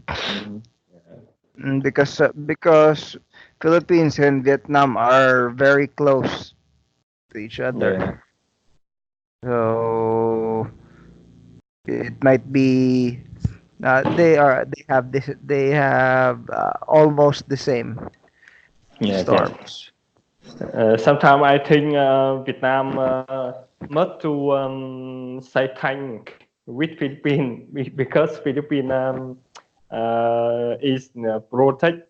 Mhm. Because Philippines and Vietnam are very close to each Yeah. other. So it might be they have almost the same Yes, yes. storms. Sometimes I think Vietnam must to say thank with Philippines because Philippines is protect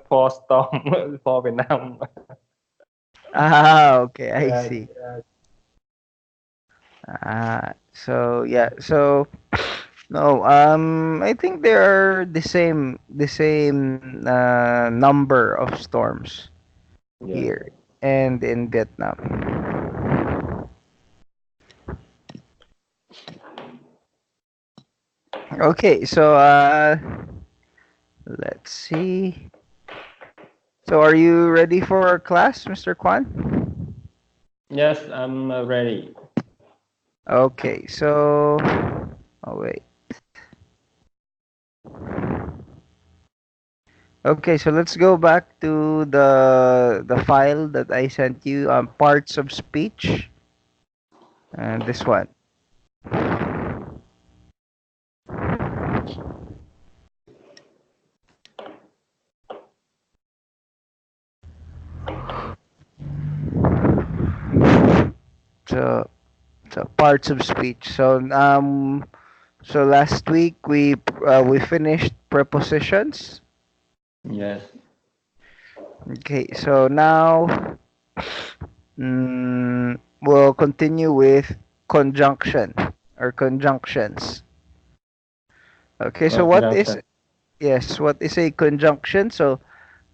for storm for Vietnam. Ah, okay, I Yeah, see. So yeah, so no, I think there are the same number of storms yes. here and in Vietnam. Okay, so let's see. So are you ready for class, Mr. Kwan? Yes, I'm ready. Okay, so oh wait. Okay, so let's go back to the file that I sent you on parts of speech and this one. So so parts of speech. So last week we finished prepositions. Yes. Okay, so now we'll continue with conjunction or conjunctions. Okay, so Conjunction. what is a conjunction? So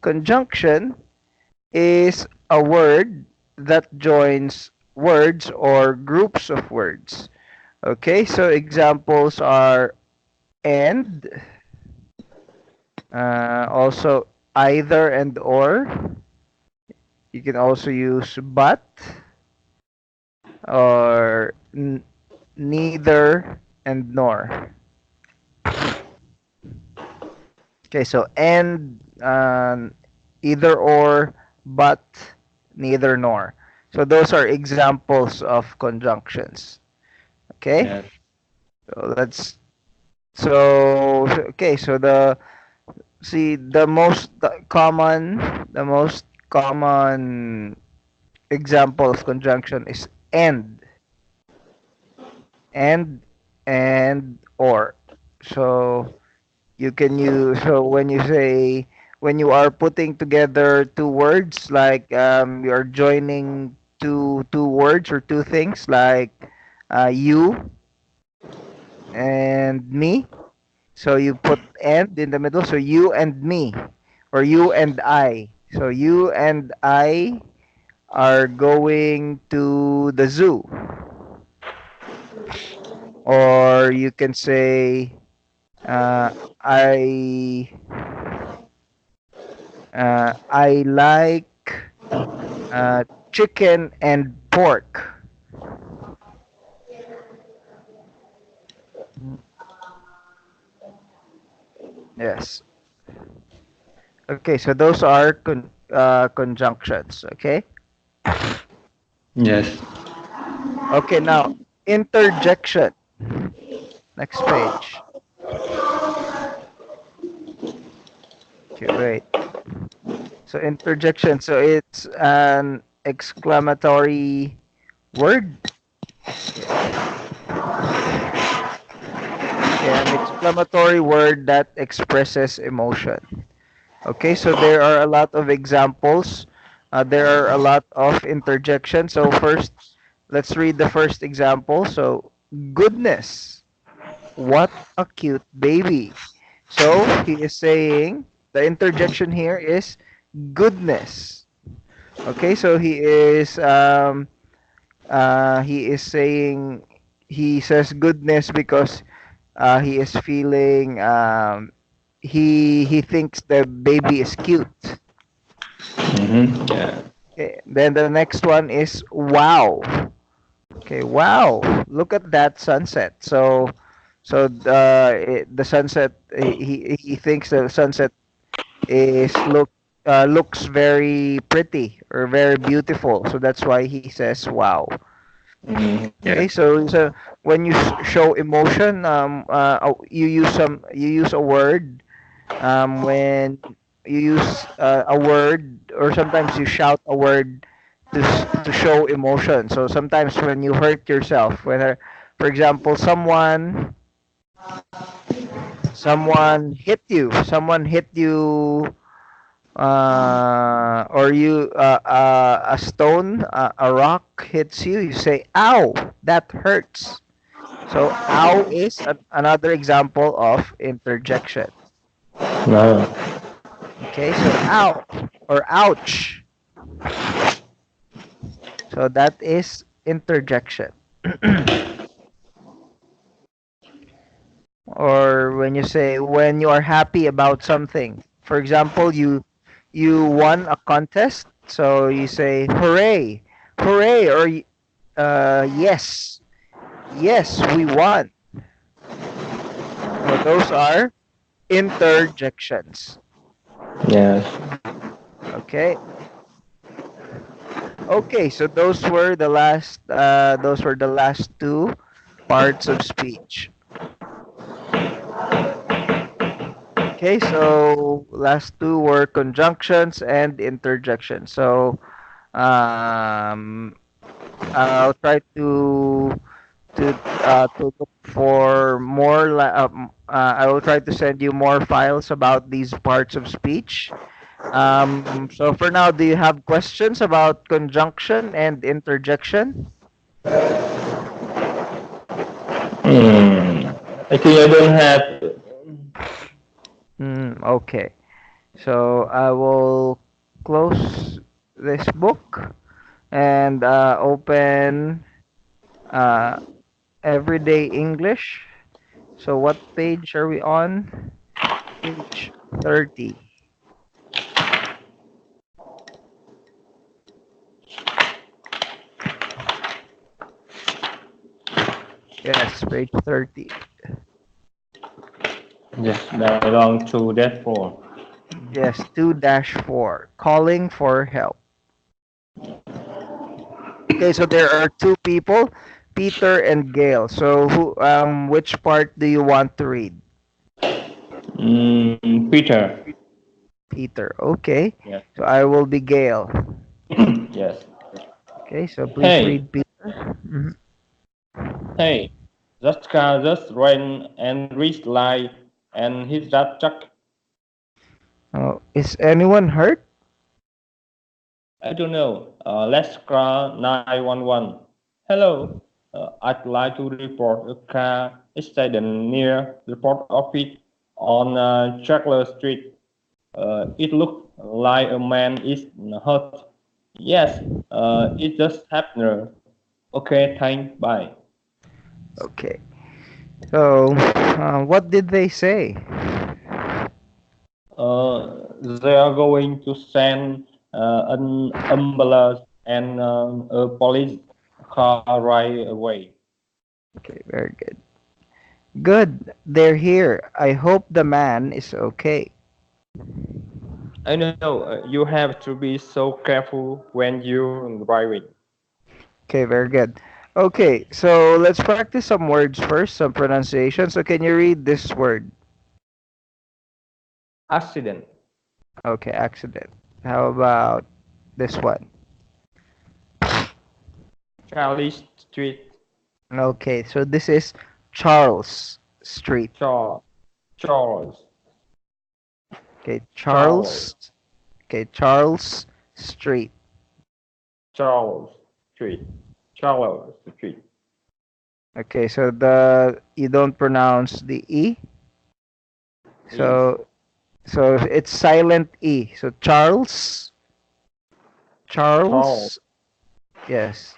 conjunction is a word that joins words or groups of words. Okay, so examples are and, also either and or. You can also use but or neither and nor. Okay, so and, either or, but neither nor. So those are examples of conjunctions. Okay, Yes. so let's so okay. So the most common example of conjunction is and and or. So you can use so when you are putting together two words like you are joining two words or two things like you and me. So you put and in the middle. So you and me or you and I. So you and I are going to the zoo. Or you can say uh, I I like chicken and pork. Yes. Okay, so those are conjunctions. Okay. Yes. Okay, now interjection. Next page. Okay, wait. So interjection. So it's an exclamatory word. Yeah. Okay, an exclamatory word that expresses emotion. Okay, so there are a lot of examples. There are a lot of interjections. So first, let's read the first example. So, goodness, what a cute baby. So he is saying the interjection here is goodness. Okay, so he is saying he says goodness because he is feeling he thinks the baby is cute. Mm-hmm. Yeah. Okay, then the next one is wow. Okay, wow. Look at that sunset. So So the sunset, he thinks the sunset looks very pretty or very beautiful. So that's why he says wow. Okay, Yes. so when you show emotion, you use a word. When you use a word, or sometimes you shout a word to show emotion. So sometimes when you hurt yourself, for example, someone hit you, or a stone, a rock hits you, you say, "Ow, that hurts." So, "ow" is another example of interjection. No. Okay, so "ow" or "ouch." So that is interjection. Or when you say, when you are happy about something. For example, you won a contest, so you say, "Hooray, hooray," or "Yes, yes, we won." So those are interjections. Yes. Okay. Okay, so those were the last two parts of speech. Okay, so last two were conjunctions and interjections. So um, I'll try to look for more. I will try to send you more files about these parts of speech. So for now, do you have questions about conjunction and interjection? I think I don't have. Okay. So I will close this book and open uh, Everyday English. So what page are we on? Page 30. Yes, page 30. Yes, belong to that four. Yes, 2-4. Calling for help. Okay, so there are two people, Peter and Gail. So which part do you want to read? Peter. Peter. Okay. Yes. So I will be Gail. Yes. Okay, so please Hey, read Peter. Mhm. hey. That car just ran and reached light and hit that truck. Oh, is anyone hurt? I don't know. Let's call 911. Hello. I'd like to report a car accident near the port office on Chakler Street. It looked like a man is hurt. Yes, it just happened. Okay, thanks. Bye. Okay. So, what did they say? They are going to send an ambulance and a police car right away. Okay, very good. Good. They're here. I hope the man is okay. I know you have to be so careful when you're driving. Okay, very good. Okay, so let's practice some words first, some pronunciation. So, can you read this word? Accident. Okay, accident. How about this one? Charlie Street. Okay, so this is Charles Street. Charles. Charles. Okay, Charles. Charles. Okay, Charles Street. Charles Street. Charles Street. Okay, so you don't pronounce the E. East. So it's silent E. So Charles, Charles. Charles, yes,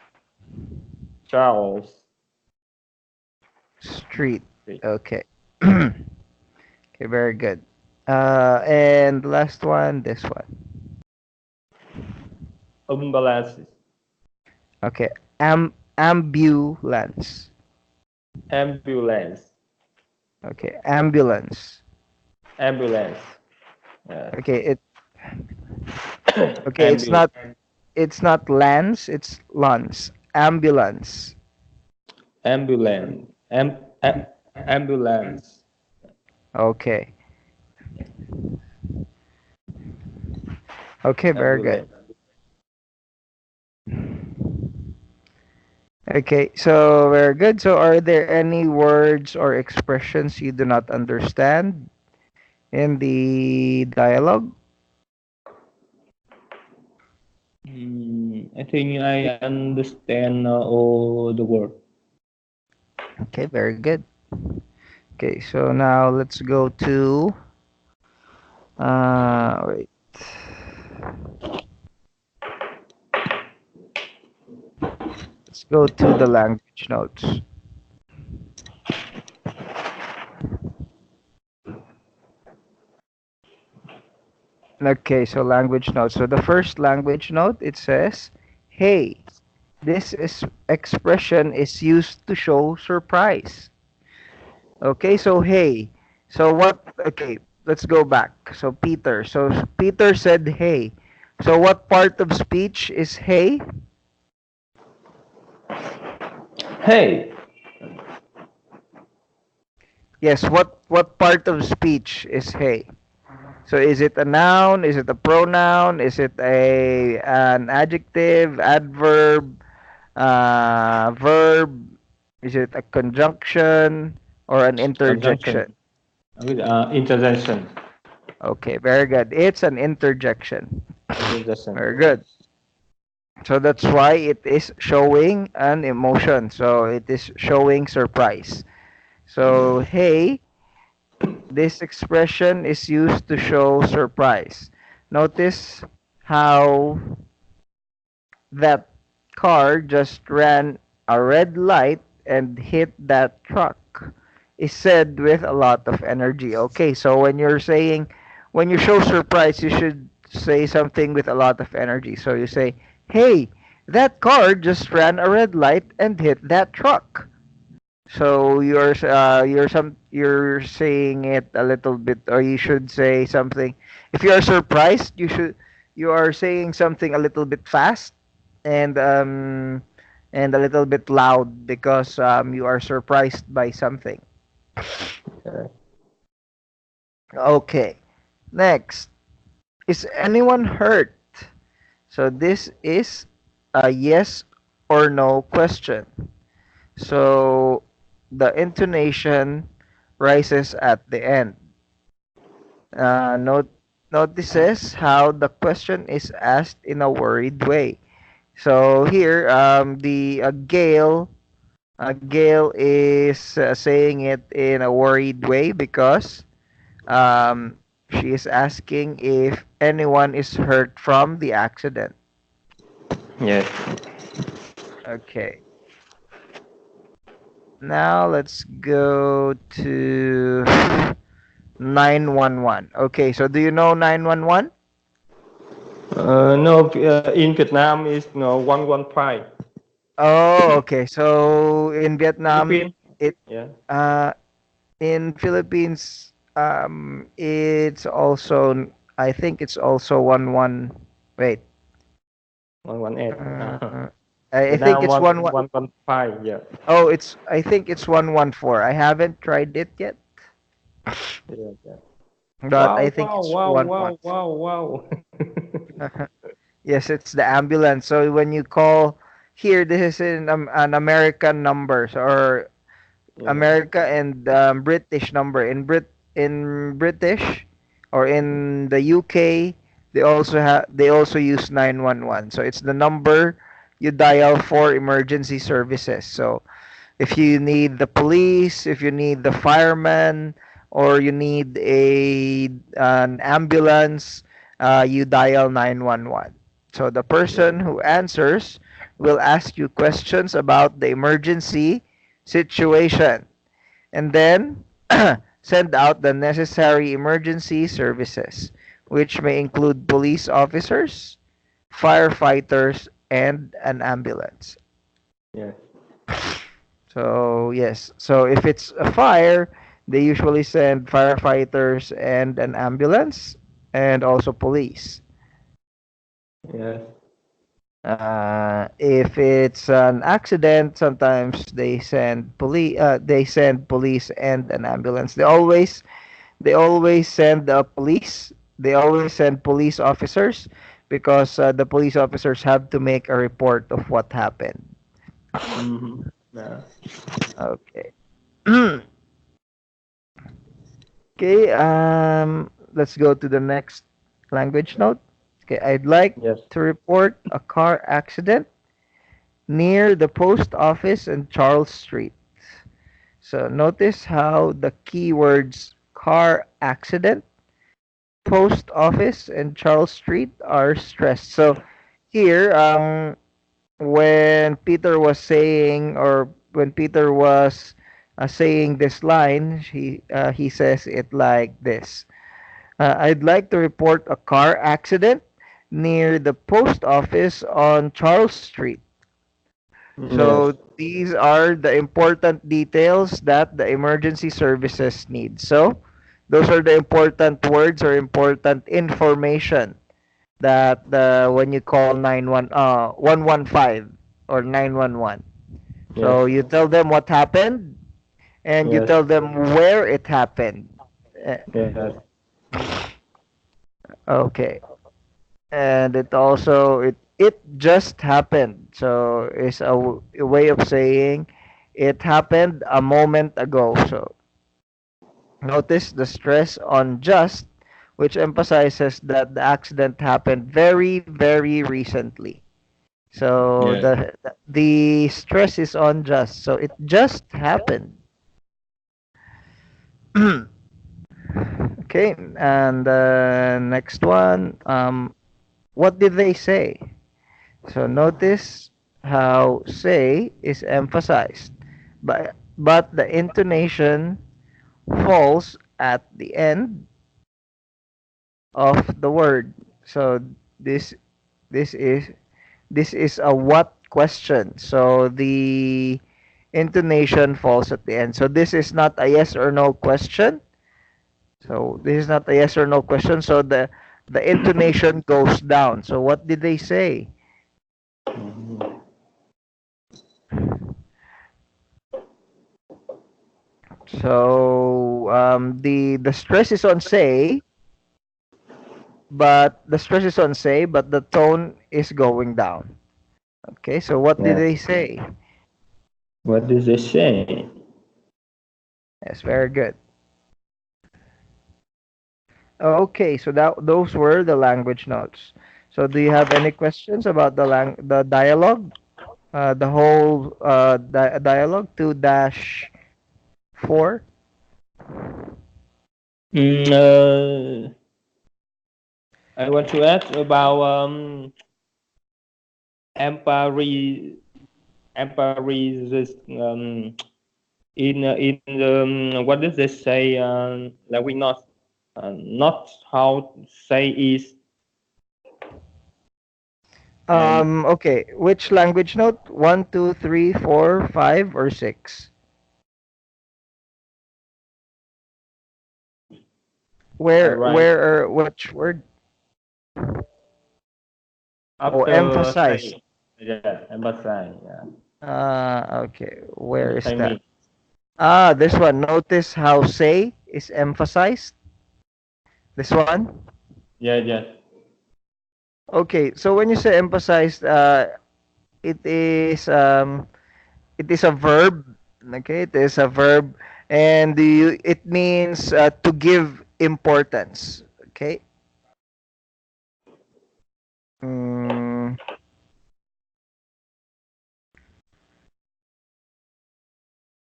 Charles Street. Street. Okay. Okay, very good. And last one, this one. Ambulance. Okay, ambulance. Ambulance. Okay, ambulance. Ambulance. Yeah. Okay, okay, Ambulance. it's not lance, it's lance. Ambulance. Ambulance. Ambulance. Okay. Okay, very good. Ambulance. Okay, so very good. So are there any words or expressions you do not understand in the dialogue? I think I understand all the word. Okay, very good. Okay, so now let's go to wait. Let's go to the language notes. Okay, so language notes. So the first language note, it says, "Hey, this is expression is used to show surprise." Okay, so hey. So what? Okay, let's go back. So Peter. So Peter said hey. So what part of speech is hey? Hey, Yes, what part of speech is hey? So is it a noun? Is it a pronoun? Is it a an adjective, adverb, verb? Is it a conjunction or an conjunction. interjection? Interjection. Okay, very good. It's an interjection. Interjection. Very good. So that's why it is showing an emotion. So it is showing surprise. So, hey, this expression is used to show surprise. Notice how that car just ran a red light and hit that truck is said with a lot of energy. Okay, so when you show surprise, you should say something with a lot of energy. So you say, "Hey, that car just ran a red light and hit that truck." So you're saying it a little bit, or you should say something. If you are surprised, you are saying something a little bit fast and a little bit loud because you are surprised by something. Okay. Okay. Next, is anyone hurt? So this is a yes or no question. So the intonation rises at the end. Notices how the question is asked in a worried way. So here, the Gail is saying it in a worried way because she is asking if anyone is hurt from the accident. Yes. Okay. Now let's go to 911. Okay, so do you know 911? No, in Vietnam is no 115. Oh, okay. So in Vietnam, Philippines. it Yeah. uh in Philippines, it's also I think it's also wait. 118. Uh, I think Vietnam it's 115. Yeah. oh, I think it's 114. I haven't tried it yet, Yeah. Yeah. but I Wow! think Wow! it's Wow! Wow! 114. Wow! Wow! Yes, it's the ambulance. So when you call here, this is an American number or Yeah. America and British number. In British or in the UK, they also use 911. So it's the number you dial for emergency services. So if you need the police, if you need the fireman, or you need a an ambulance, you dial 911. So the Yeah. person who answers will ask you questions about the emergency situation and then send out the necessary emergency services, which may include police officers, firefighters, and an ambulance. Yeah. So, yes. So, if it's a fire, They usually send firefighters and an ambulance and also police. Yes. If it's an accident, sometimes they send police. They send police and an ambulance. They always send police. They always send police officers because the police officers have to make a report of what happened. Mm-hmm. Yeah. Okay. Okay. Let's go to the next language note. Okay. I'd like Yes. to report a car accident near the post office and Charles Street. So notice how the keywords car accident, post office, and Charles Street are stressed. So here, when Peter was saying, or when Peter was saying this line, he says it like this: I'd like to report a car accident near the post office on Charles Street. Yes. So these are the important details that the emergency services need. So those are the important words or important information that when you call 115 or 911. Yes. So you tell them what happened and you Yes. tell them where it happened. Eh, Yes. Okay. And it just happened. So it's a way of saying it happened a moment ago. So notice the stress on just, which emphasizes that the accident happened very, very recently. So Yes. the stress is on just. So it just happened. Okay, and the next one. What did they say? So notice how say is emphasized, but the intonation falls at the end of the word. So this this is this is a what question. So the intonation falls at the end. So this is not a yes or no question. So this is not a yes or no question. So the intonation goes down. So what did they say? Mhm. So the stress is on say, but the tone is going down. Okay, so what did Yes. they say? What did they say? Yes, very good. Okay, so those were the language notes. So do you have any questions about the dialogue? The whole dialogue 2-4. Mm, I want to ask about empire empire in the what does they say that we not how say is and Okay, which language note? One, two, three, four, five, or 6? I Where write where or which word? Oh, after emphasize. say, yeah, emphasize, yeah, Okay, where and is say that? me, This one. Notice how say is emphasized. This one. yeah, yes. Okay, so when you say emphasized, it is um, it is a verb. Okay, it is a verb, and it means to give importance. Okay. Mm,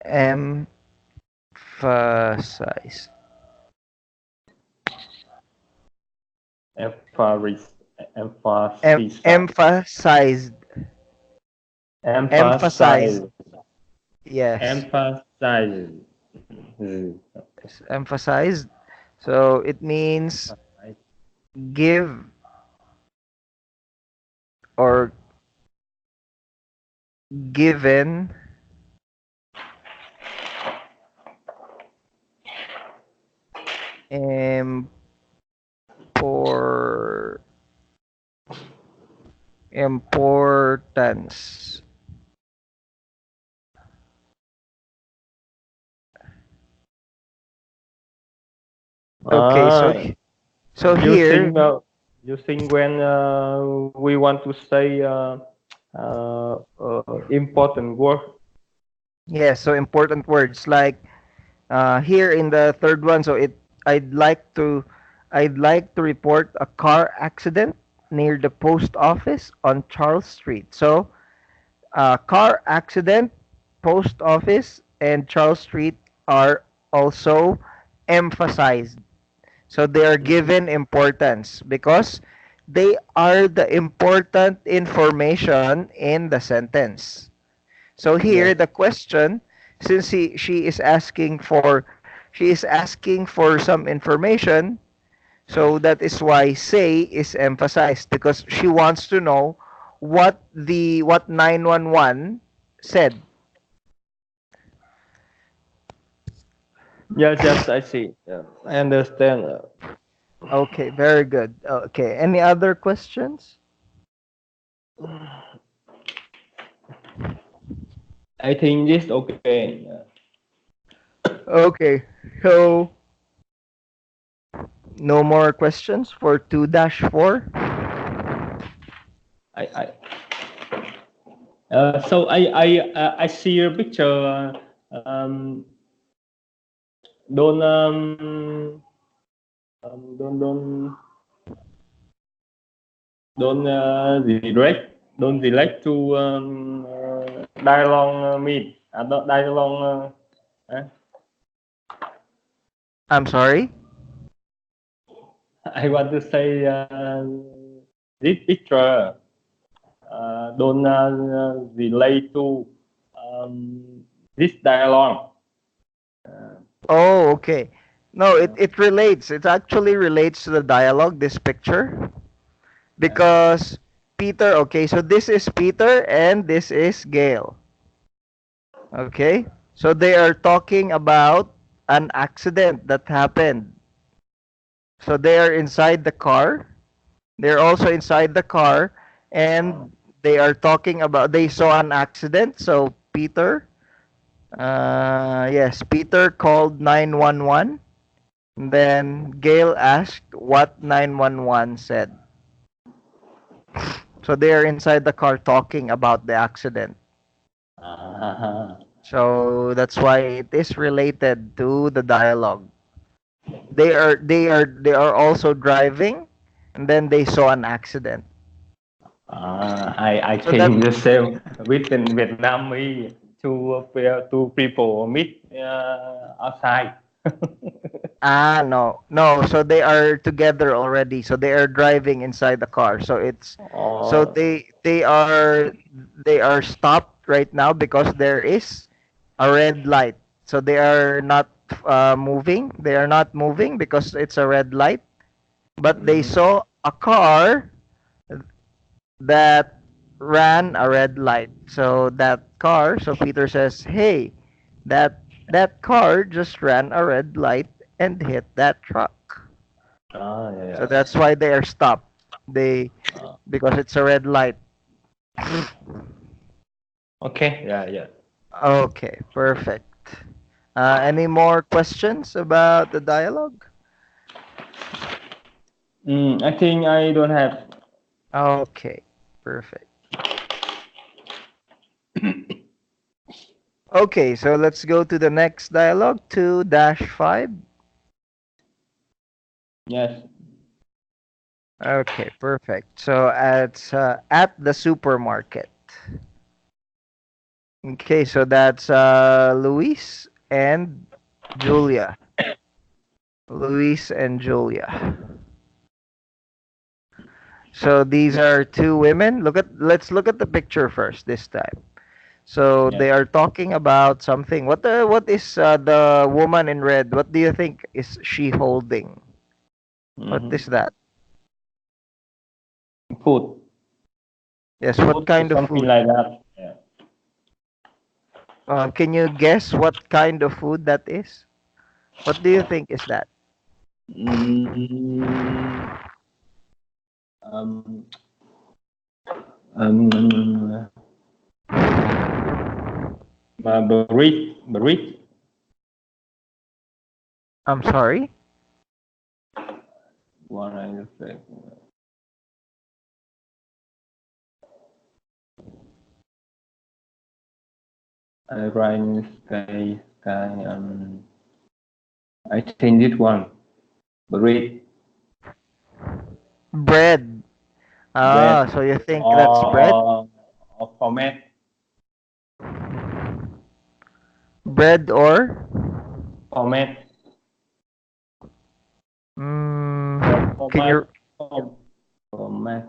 emphasize. Emphasis, emphasize, Emphasized. emphasize, Emphasize. Yes. emphasize. Mm. Yes, emphasized. So it means give or given Impor importance. Okay, so Ah, here, using when we want to say important word. yes, so important words like here in the third one. So I'd like to, I'd like to report a car accident near the post office on Charles Street. So car accident, post office, and Charles Street are also emphasized. So they are Mhm. given importance because they are the important information in the sentence. So here Yes. the question, since she is asking for, she is asking for some information, so that is why say is emphasized because she wants to know what 911 said. Yes, yes, I see. Yeah, I understand. Okay, very good. Okay, any other questions? I think this okay. Okay, so no more questions for 2-4. I so I see your picture. Don't don't don't relate to dialogue mean dialogue I'm sorry. I want to say this picture don't relate to this dialogue. Oh, okay. No, it relates. It actually relates to the dialogue, this picture. Because Peter, okay, so this is Peter and this is Gail. Okay? So they are talking about an accident that happened. So they are inside the car. They're also inside the car and they are talking about they saw an accident. So Peter, yes, Peter called 911. Then Gail asked what 911 said. So they are inside the car talking about the accident. Ah, So that's why it is related to the dialogue. They are also driving and then they saw an accident. I So that think the same within Vietnamese two people meet outside. no. No, so they are together already. So they are driving inside the car. So it's so Oh, they are stopped right now because there is a red light. So they are not moving. They are not moving because it's a red light. But they mhm. saw a car that ran a red light. So that car, so Peter says, "Hey, that car just ran a red light and hit that truck." Ah, yeah, So yeah. that's why they are stopped. They Uh, because it's a red light. okay, yeah, yeah. Okay, perfect. Any more questions about the dialogue? I think I don't have. Okay, perfect. Okay, so let's go to the next dialogue, 2-5. Yes. Okay, perfect. So at the supermarket. Okay, so that's Luis and Julia. Luis and Julia. So these are two women. Let's look at the picture first this time. So Yes. they are talking about something. What is the woman in red? What do you think is she holding? What is Mm-hmm. that? Food. Yes, what Food, kind of something food? like that. Yeah. Can you guess what kind of food that is? What do you think is that? Mm, um, um, breathe. I'm sorry. One I say. Rain, sky. I think this one. Breathe, Bread. Ah, bread, so you think that's bread? or format, Bread or? format, Can format, you? format.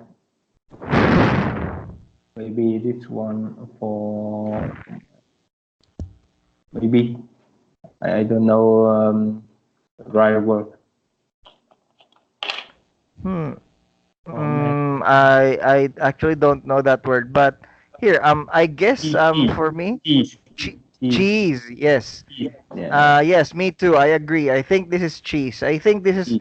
Maybe this one for maybe I don't know right word Hmm. format. I actually don't know that word, but here I guess Cheese, for me cheese, che cheese, cheese. Yes. cheese. Yeah, Yes, me too. I agree. I think this is cheese. I think cheese.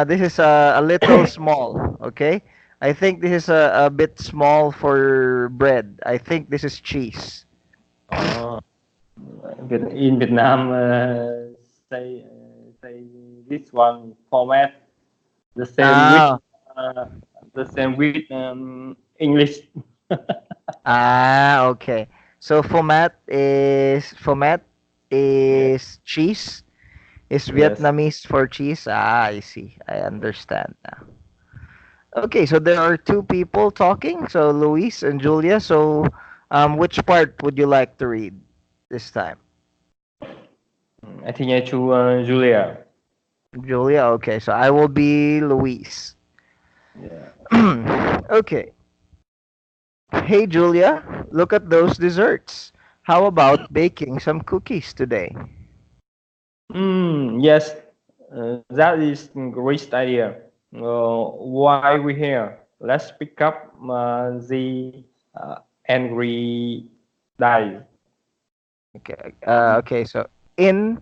this is a little small. Okay. I think this is a bit small for bread. I think this is cheese. Oh, in Vietnam, say this one format the same with Ah, uh, the same with English. okay. So format Yeah. is cheese. Is Yes. Vietnamese for cheese? Ah, I see. I understand now. Okay, so there are two people talking. So Luis and Julia. So, which part would you like to read this time? I think I choose Julia. Julia. Okay, so I will be Luis. Yeah. Okay. Hey Julia, look at those desserts. How about baking some cookies today? Yes, that is great idea. Why we here? Let's pick up the angry die. Okay. Okay. So in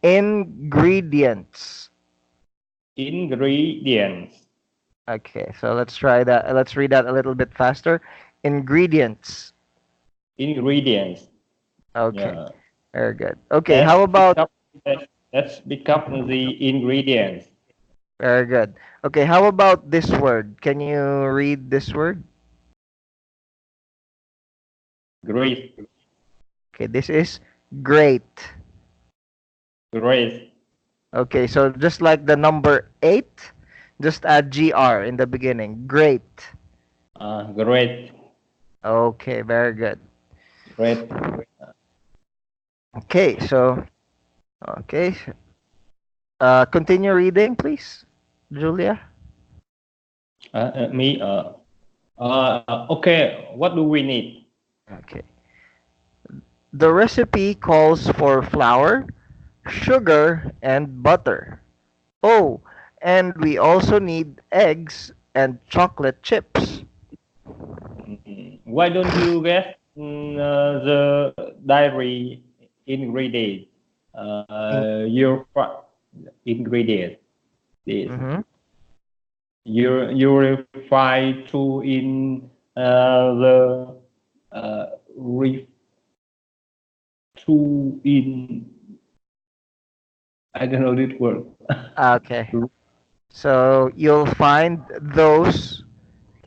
ingredients. Ingredients. Okay. So let's try that. Let's read that a little bit faster. Ingredients. Ingredients. Okay. Yeah. Very good. Okay. Let's How pick about? up. Let's pick up the ingredients. Very good. Okay. How about this word? Can you read this word? Great. Okay. This is great. Great. Okay. So just like the number 8, just add gr in the beginning. Great. Great. Okay. Very good. Great. Okay. So okay. Continue reading, please, Julia. Me. Okay. What do we need? Okay. The recipe calls for flour, sugar, and butter. Oh, and we also need eggs and chocolate chips. Why don't you get the dairy ingredient? In, Your ingredient. This mm-hmm. you reply to in the uh, re to in I don't know this word. Okay. So you'll find those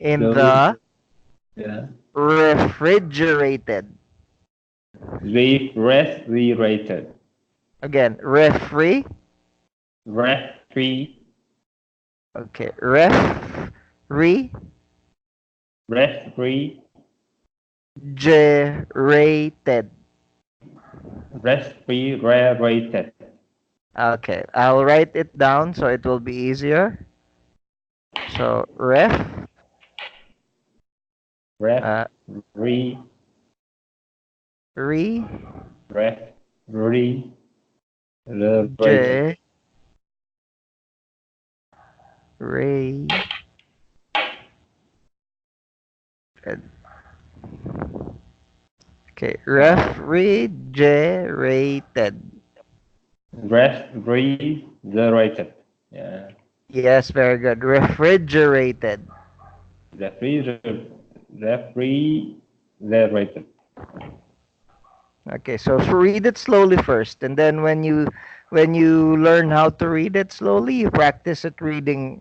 in Those the yeah. refrigerated. Refrigerated. Again, refri. Refri Okay, refrigerated. refrigerated. Okay, I'll write it down so it will be easier. So uh, Refri refrigerated. refrigerated. Okay, Uh, refrigerated. refrigerated. Yeah. Yes, very good. Refrigerated. Refrigerator. Refrigerator. Okay, so read it slowly first, and then when you learn how to read it slowly, you practice it reading.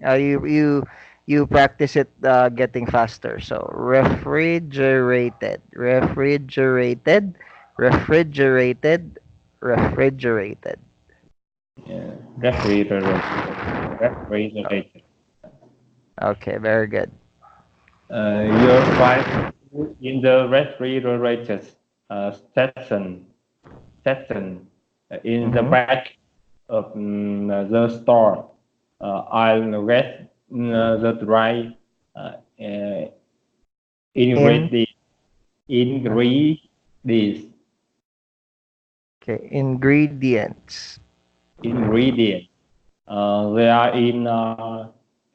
You practice it getting faster. So refrigerated, refrigerated, refrigerated, refrigerated. Yeah. Refrigerator. Refrigerator. Okay, very good. Your five in the refrigerator station in the Mm-hmm. back of the store. I'll get the dry uh, In ingredient ingredients okay, ingredients. ingredient. They are in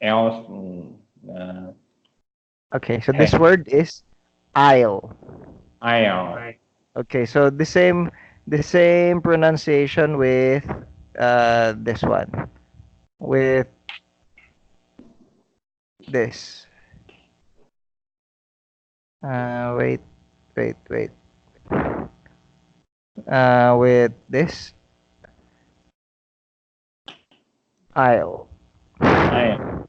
else uh, Okay, so this can word is aisle. aisle. Okay, so the same pronunciation with this one. With this. Wait, wait, wait. With this aisle. Aisle.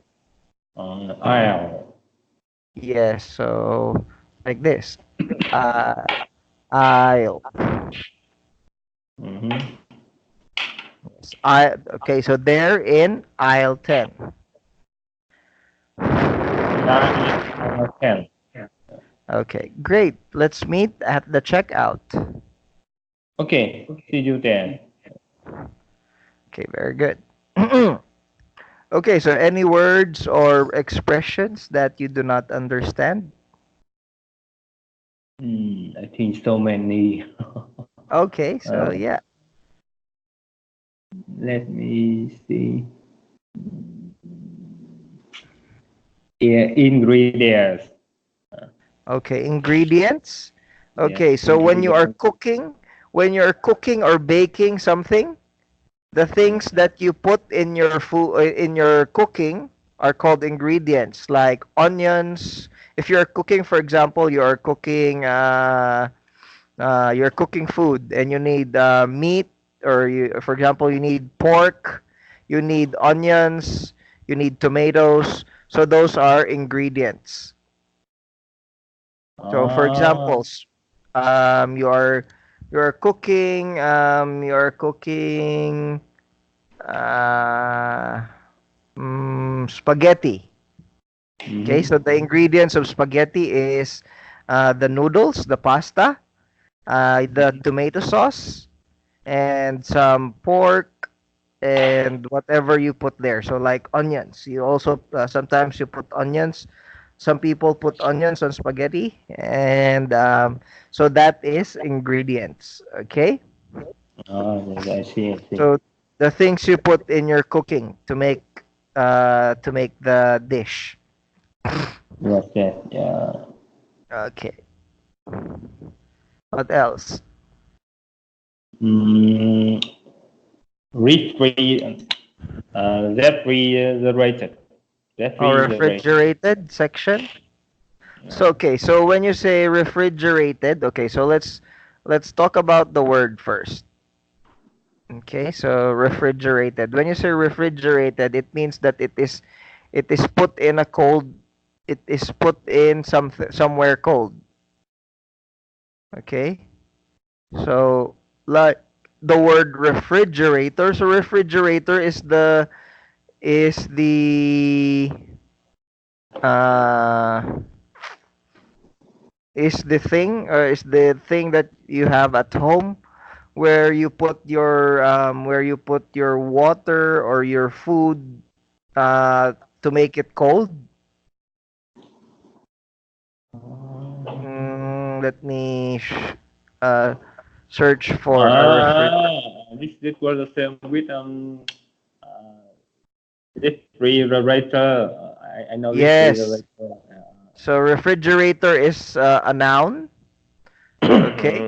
Aisle. Yes, so like this. Uh, aisle. Mm-hmm. Yes, okay, so they're in aisle 10. Nine, 10. Okay, great. Let's meet at the checkout. Okay, see you there. Okay, very good. Okay, so any words or expressions that you do not understand? I think so many. Okay, so uh, yeah. let me see. Yeah, ingredients. Okay, ingredients. Yeah, Okay, so ingredients. when you're cooking or baking something, the things that you put in your food in your cooking are called ingredients, like onions. If you're cooking, for example, you're cooking food and you need meat, or for example, you need pork, you need onions, you need tomatoes. So those are ingredients. So for Ah, examples, you're cooking uh, spaghetti. Okay, so mm-hmm. the ingredients of spaghetti is the noodles, the pasta, the tomato sauce, and some pork and whatever you put there. So like onions, you also sometimes you put onions. Some people put onions on spaghetti, and so that is ingredients. Okay, Ah, yes, I see, I see. so the things you put in your cooking to make the dish. Yes, yes, yeah. Okay, what else? Mm, refrigerated. Refrigerated. Or Refrigerated. refrigerated section. So Yeah. okay, so when you say refrigerated, okay, so let's talk about the word first. Okay, so refrigerated. When you say refrigerated, it means that it is put in a cold, it is put in somewhere cold. Okay? So like the word refrigerator, so refrigerator uh is the thing that you have at home where you put your water or your food uh, to make it cold. Let me uh, search for a refrigerator. This was the same with uh, refrigerator. I know Yes. refrigerator. So refrigerator is a noun. Okay.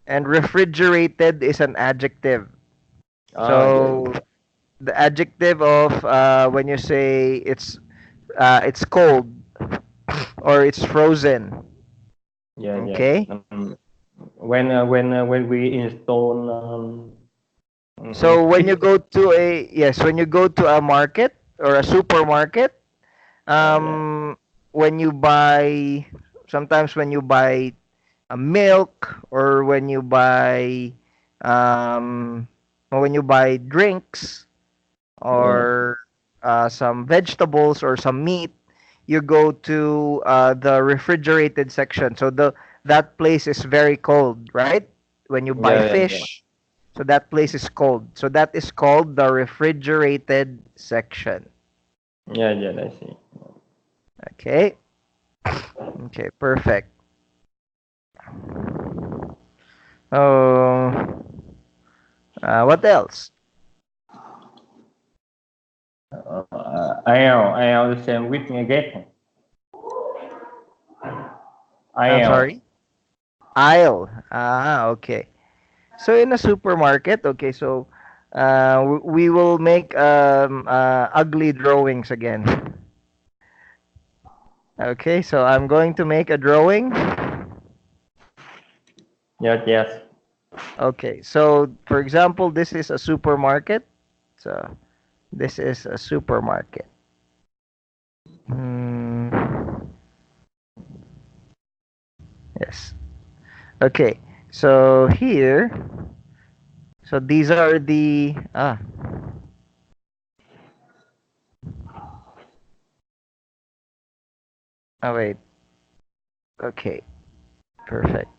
And refrigerated is an adjective. Ah, yes. So the adjective of when you say it's cold or it's frozen. Yeah, yeah. Okay. When we install So when you fish. go to a yes, when you go to a market or a supermarket, Yeah, yeah. when you buy sometimes when you buy a milk or um, when you buy drinks Yeah. or some vegetables or some meat, you go to the refrigerated section. So the that place is very cold, right? When you buy Yeah, yeah, yeah. fish, so that place is cold. So that is called the refrigerated section. Yeah, yeah, I see. Okay. Okay, perfect. Oh, what else? I the same with me again. I'm I sorry. Aisle. Ah, okay. So in a supermarket, okay, so we will make ugly drawings again. Okay, so I'm going to make a drawing. Yes, yes. Okay, so for example, this is a supermarket. So this is a supermarket. Hmm, yes. Okay, so here, so these are the oh wait. Okay, perfect.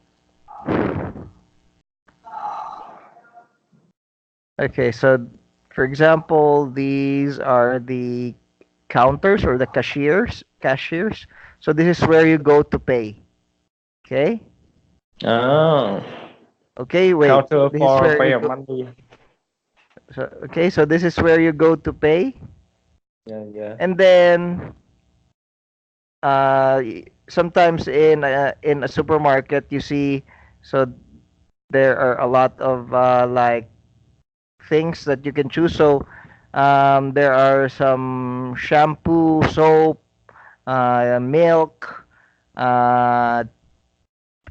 Okay, so for example, these are the counters or the cashiers. So this is where you go to pay. Okay? Oh, Okay, wait. counter This is for where you pay of go. money. So, okay, so this is where you go to pay. Yeah, yeah. And then sometimes in a supermarket you see so there are a lot of like things that you can choose. So there are some shampoo, soap, milk, uh,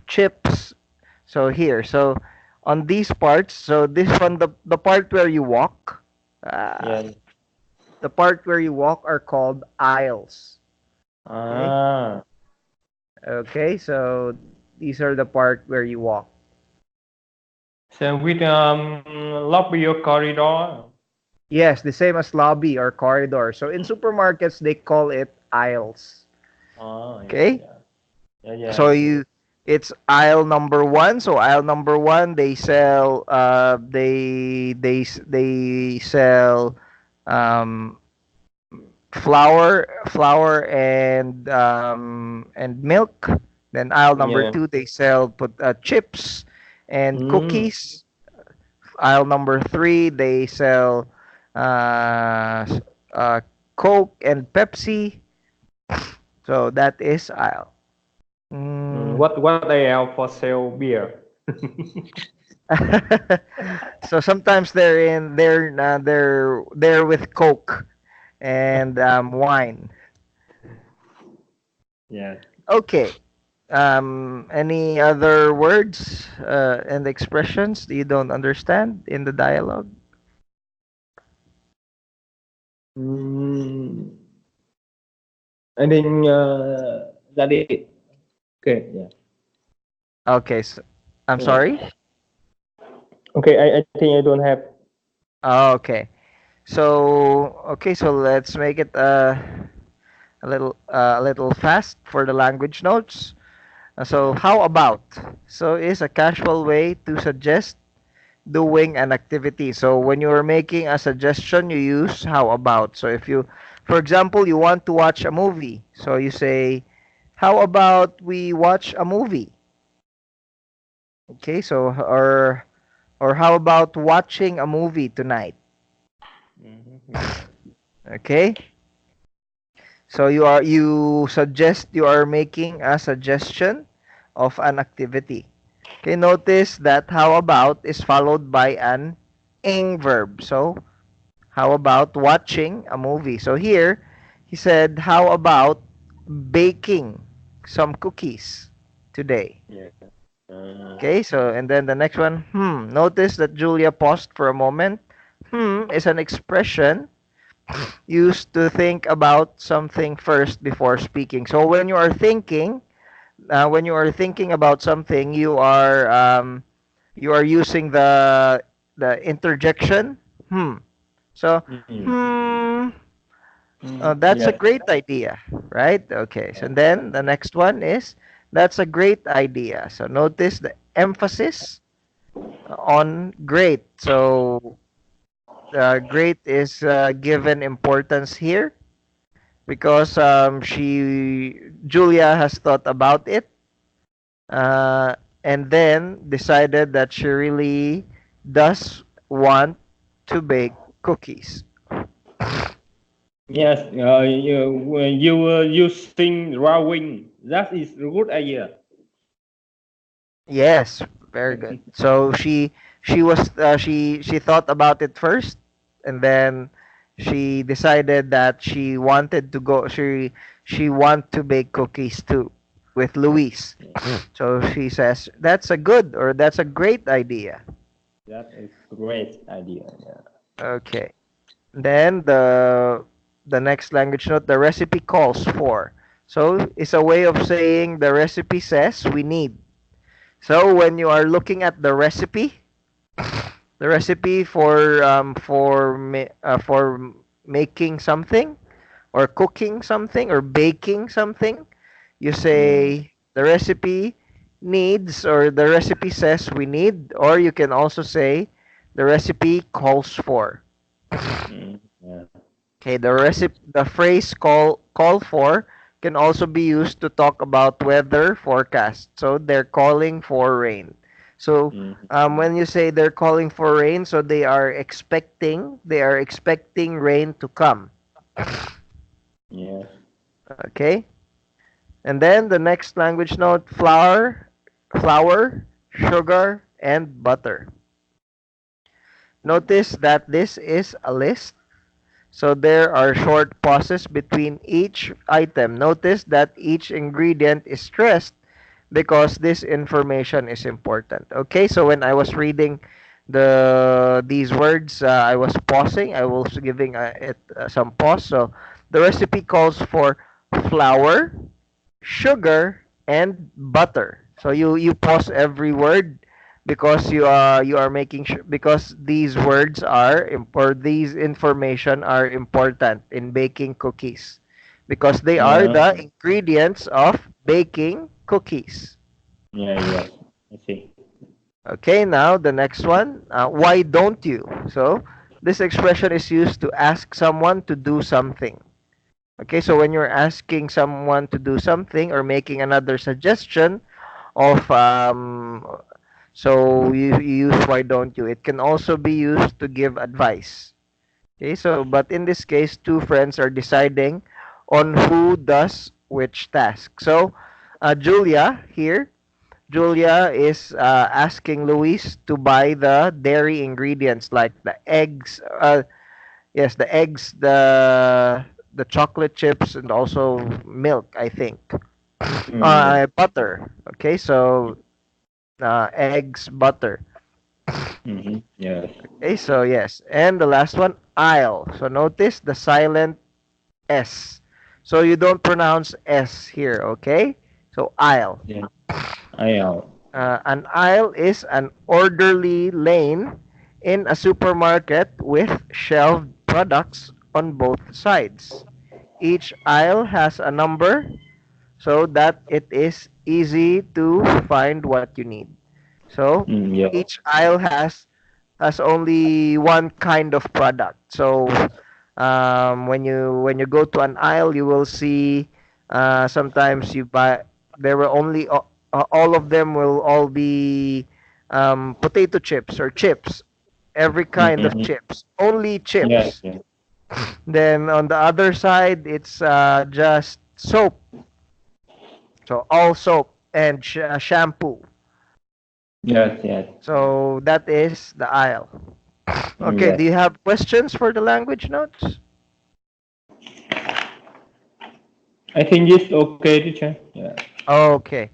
chips. So here, so on these parts, so this one, the part where you walk, uh, Yeah. the part where you walk are called aisles. Okay, Ah, okay, so these are the part where you walk. so with lobby or corridor. Yes, the same as lobby or corridor. So in supermarkets they call it aisles. Oh, yeah, Okay, yeah. Yeah, yeah, so I see. it's aisle number one. So aisle number one, they sell they sell um flour and milk. Then aisle number Yeah. two, they sell chips and Mm. cookies. Aisle number three, they sell uh, s- uh, Coke and Pepsi. So that is aisle. Mm. What I have for sale beer? So sometimes they're with Coke and wine. Yeah. Okay. Any other words and expressions that you don't understand in the dialogue? Mm, I think that it. Okay. Yeah. Okay. So, I'm Yeah. sorry. Okay. I think I don't have. Okay. So let's make it a little fast for the language notes. So how about? So is a casual way to suggest doing an activity. So when you are making a suggestion, you use how about. So if you, for example, you want to watch a movie, so you say, how about we watch a movie? Okay, so or how about watching a movie tonight? Mhm. Okay, so you are making a suggestion of an activity. Okay, notice that how about is followed by an ing verb. So How about watching a movie? So here, he said, how about baking some cookies today? Yeah. Okay, so and then the next one, Notice that Julia paused for a moment. Is an expression used to think about something first before speaking. So when you are thinking about something, you are using the interjection. Hmm. So, Mm. hmm. That's a Yes. great idea, right? Okay. So then the next one is that's a great idea. So notice the emphasis on great. So great is given importance here because Julia has thought about it uh, and then decided that she really does want to bake cookies. Yes. When you using drawing, that is a good idea. Yes, very good. So she thought about it first, and then she decided that she want to bake cookies too with Luis. So she says that's a good or that's a great idea. That is great idea. Yeah. Okay. Then the next language note, the recipe calls for. So it's a way of saying the recipe says we need. So when you are looking at the recipe for making something or cooking something or baking something, you Mm. say the recipe needs or the recipe says we need, or you can also say the recipe calls for. Yeah. Okay, the phrase call for can also be used to talk about weather forecast. So they're calling for rain. So Mm. when you say they're calling for rain, so they are expecting rain to come. Yes. Okay, and then the next language note: flour, sugar, and butter. Notice that this is a list. So there are short pauses between each item. Notice that each ingredient is stressed because this information is important. Okay, so when I was reading these words, I was pausing. I was giving it some pause. So the recipe calls for flour, sugar, and butter. So you pause every word because you are making sure because these words or these information are important in baking cookies because they are Yeah. the ingredients of baking cookies. Yeah. Yes. I see. Okay, now the next one. Why don't you? So this expression is used to ask someone to do something. Okay, so when you're asking someone to do something or making another suggestion of so you use why don't you? It can also be used to give advice. Okay, so but in this case, two friends are deciding on who does which task. So Julia is asking Luis to buy the dairy ingredients like the eggs. Yes, the eggs, the chocolate chips, and also milk. I think. Yeah. Butter. Okay, so eggs, butter. Yes. Okay, so yes. And the last one, aisle. So notice the silent S. So you don't pronounce S here, okay? So aisle. Yeah. I know. An aisle is an orderly lane in a supermarket with shelved products on both sides. Each aisle has a number so that it is easy to find what you need. So Yeah. each aisle has only one kind of product. So when you go to an aisle, you will see sometimes you buy there will only all of them will all be potato chips or chips, every kind of Mm-hmm. chips, only Yes. chips. Yes. Then on the other side, it's just soap, so all soap and shampoo. Yes. Yes. So that is the aisle. Okay, Yes. do you have questions for the language notes? I think it's okay, teacher. Yeah. Okay.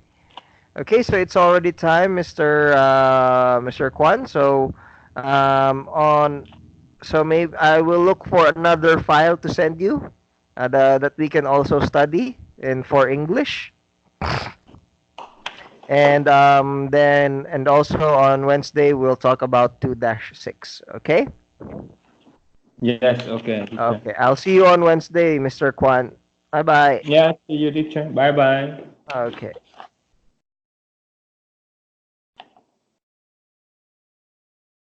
Okay, so it's already time, Mr. Kwan. So, on so maybe I will look for another file to send you, that we can also study in for English, and and also on Wednesday we'll talk about 2-6. Okay. Yes, okay, teacher. Okay. I'll see you on Wednesday, Mr. Kwan. Bye bye. Yeah, see you, teacher. Bye bye. Okay.